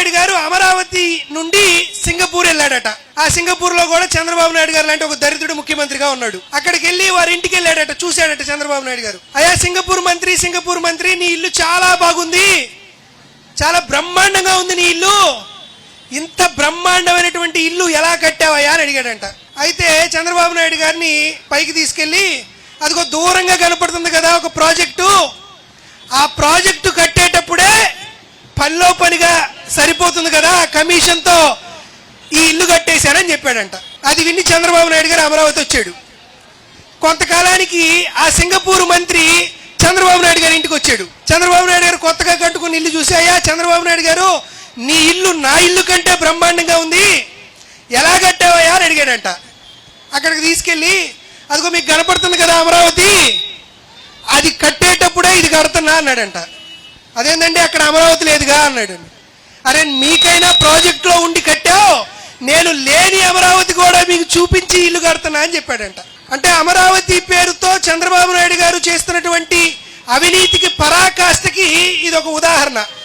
నాయుడు గారు అమరావతి నుండి సింగపూర్ వెళ్ళాడట. ఆ సింగపూర్ లో కూడా చంద్రబాబు నాయుడు గారు లాంటి ఒక దరిద్రుడు ముఖ్యమంత్రిగా ఉన్నాడు. అక్కడికి వెళ్ళి వారి ఇంటికి వెళ్ళాడట. చూశాడట చంద్రబాబు నాయుడు గారు, అయ్యా సింగపూర్ మంత్రి నీ ఇల్లు చాలా బాగుంది, చాలా బ్రహ్మాండంగా ఉంది నీ ఇల్లు, ఇంత బ్రహ్మాండమైనటువంటి ఇల్లు ఎలా కట్టావయ్యా అని అడిగాడంట. అయితే చంద్రబాబు నాయుడు గారిని పైకి తీసుకెళ్లి, అదిగో దూరంగా కనపడుతుంది కదా ఒక ప్రాజెక్టు, ఆ ప్రాజెక్టు కట్టేటప్పుడే పనిలో పనిగా సరిపోతుంది కదా, కమిషన్ తో ఈ ఇల్లు కట్టేశానని చెప్పాడంట. అది విని చంద్రబాబు నాయుడు గారు అమరావతి వచ్చాడు. కొంతకాలానికి ఆ సింగపూర్ మంత్రి చంద్రబాబు నాయుడు గారి ఇంటికి వచ్చాడు. చంద్రబాబు నాయుడు గారు కొత్తగా కట్టుకుని ఇల్లు చూసి, అయ్యా చంద్రబాబు నాయుడు గారు నీ ఇల్లు నా ఇల్లు కంటే బ్రహ్మాండంగా ఉంది, ఎలా కట్టావయ్యా అని అడిగాడంట. అక్కడికి తీసుకెళ్ళి, అదిగో మీకు కనపడుతుంది కదా అమరావతి, అది కట్టేటప్పుడే ఇది కడుతున్నా అన్నాడంట. అదేంటండి అక్కడ అమరావతి లేదుగా అన్నాడు. అరే మీకైనా ప్రాజెక్టులో ఉండి కట్టావు, నేను లేని అమరావతి కూడా మీకు చూపించి ఇల్లు కడుతున్నా అని చెప్పాడంట. అంటే అమరావతి పేరుతో చంద్రబాబు నాయుడు గారు చేస్తున్నటువంటి అవినీతికి పరాకాష్ఠకి ఇది ఒక ఉదాహరణ.